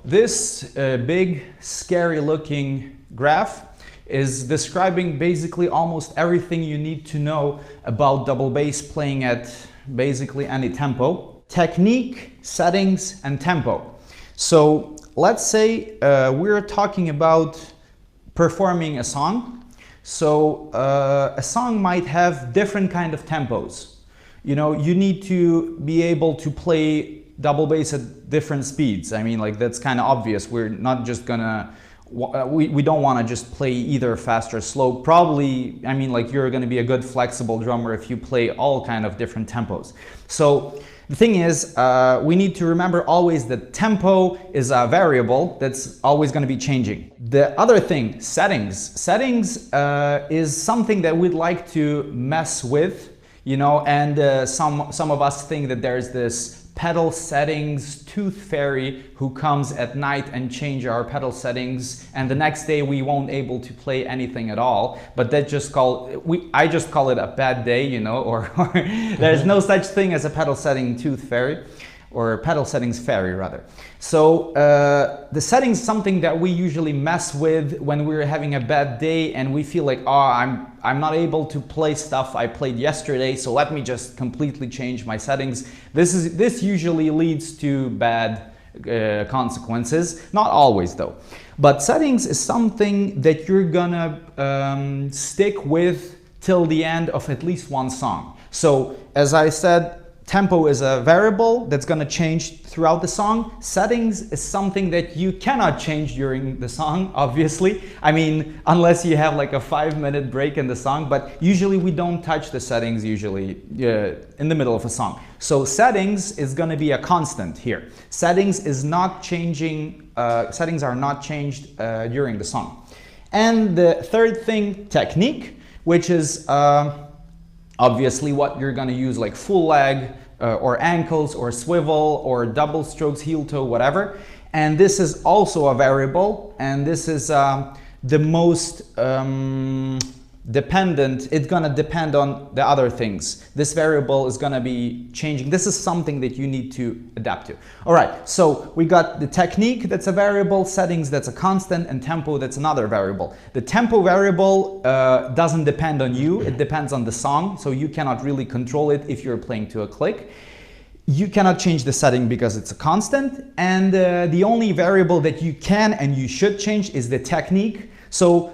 this big, scary looking graph is describing basically almost everything you need to know about double bass playing at basically any tempo. Technique, settings, and tempo. So let's say we're talking about performing a song. So a song might have different kind of tempos. You know, you need to be able to play double bass at different speeds. I mean, like, that's kind of obvious. We're not just gonna, we don't want to just play either fast or slow. Probably, I mean, like, you're gonna be a good flexible drummer if you play all kind of different tempos. So the thing is, we need to remember always that tempo is a variable that's always going to be changing. The other thing, settings. Settings is something that we'd like to mess with, you know, and some of us think that there's this pedal settings tooth fairy who comes at night and change our pedal settings, and the next day we won't able to play anything at all. But that just I just call it a bad day, you know, or there's no such thing as a pedal setting tooth fairy, or pedal settings fairy rather. So the settings is something that we usually mess with when we're having a bad day and we feel like, oh, I'm not able to play stuff I played yesterday, so let me just completely change my settings. This usually leads to bad consequences. Not always though. But settings is something that you're gonna stick with till the end of at least one song. So as I said, tempo is a variable that's going to change throughout the song. Settings is something that you cannot change during the song, obviously. I mean, unless you have like a 5-minute break in the song, but usually we don't touch the settings usually in the middle of a song. So settings is going to be a constant here. Settings is not changing, settings are not changed during the song. And the third thing, technique, which is obviously what you're going to use, like full leg or ankles or swivel or double strokes, heel toe, whatever. And this is also a variable, and this is the most dependent. It's going to depend on the other things. This variable is going to be changing. This is something that you need to adapt to. All right, so we got the technique, that's a variable, settings, that's a constant, and tempo, that's another variable. The tempo variable doesn't depend on you, it depends on the song, so you cannot really control it if you're playing to a click. You cannot change the setting because it's a constant, and the only variable that you can and you should change is the technique. So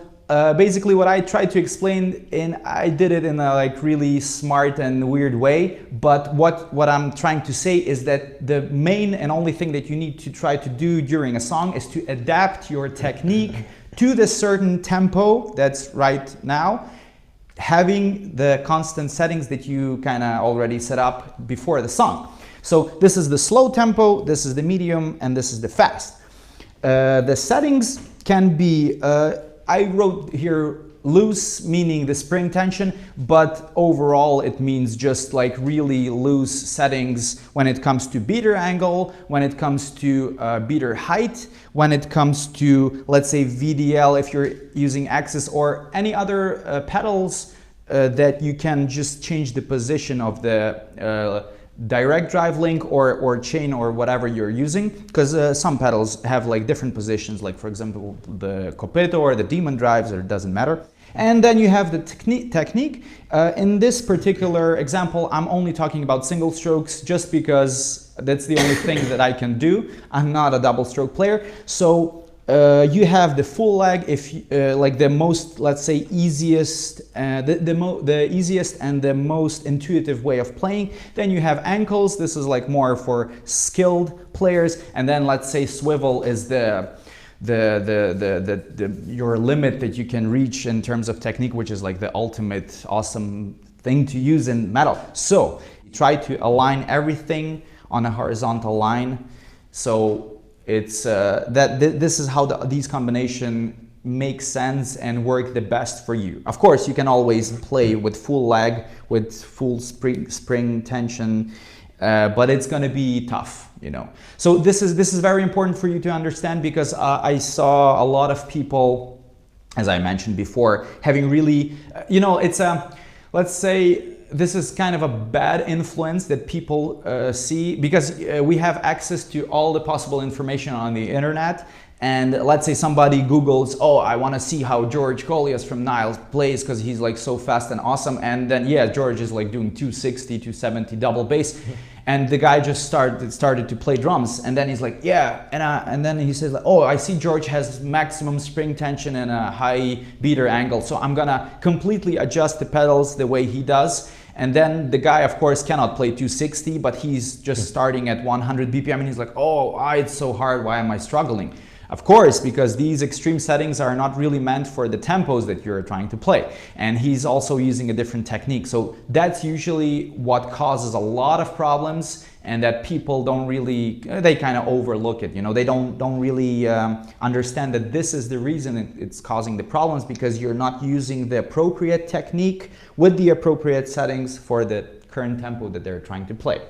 basically what I tried to explain, I did it in a like really smart and weird way, but what I'm trying to say is that the main and only thing that you need to try to do during a song is to adapt your technique to the certain tempo that's right now, having the constant settings that you kind of already set up before the song. So this is the slow tempo, this is the medium, and this is the fast. The settings can be I wrote here loose, meaning the spring tension, but overall it means just like really loose settings when it comes to beater angle, when it comes to beater height, when it comes to, let's say, VDL if you're using Axis, or any other pedals that you can just change the position of the direct drive link or chain or whatever you're using, because some pedals have like different positions, like for example the Coppeto or the Demon drives, or it doesn't matter. And then you have the technique. In this particular example, I'm only talking about single strokes just because that's the only thing that I can do. I'm not a double stroke player. So you have the full leg, if like the most, let's say, easiest, the easiest and the most intuitive way of playing. Then you have ankles. This is like more for skilled players. And then let's say swivel is your limit that you can reach in terms of technique, which is like the ultimate awesome thing to use in metal. So try to align everything on a horizontal line. So it's this is how these combination make sense and work the best for you. Of course, you can always play with full leg, with full spring tension, but it's going to be tough, you know. So this is very important for you to understand, because I saw a lot of people, as I mentioned before, having really, you know, it's let's say this is kind of a bad influence that people see, because we have access to all the possible information on the internet. And let's say somebody Googles, oh, I want to see how George Kolias from Niles plays because he's like so fast and awesome. And then, yeah, George is like doing 260, 270 double bass. And the guy just started to play drums. And then he's like, yeah. And then he says, like, oh, I see George has maximum spring tension and a high beater angle. So I'm going to completely adjust the pedals the way he does. And then the guy, of course, cannot play 260, but he's just starting at 100 BPM. And he's like, oh, it's so hard. Why am I struggling? Of course, because these extreme settings are not really meant for the tempos that you're trying to play. And he's also using a different technique. So that's usually what causes a lot of problems, and that people don't really, they kind of overlook it. You know, they don't really understand that this is the reason it's causing the problems, because you're not using the appropriate technique with the appropriate settings for the current tempo that they're trying to play.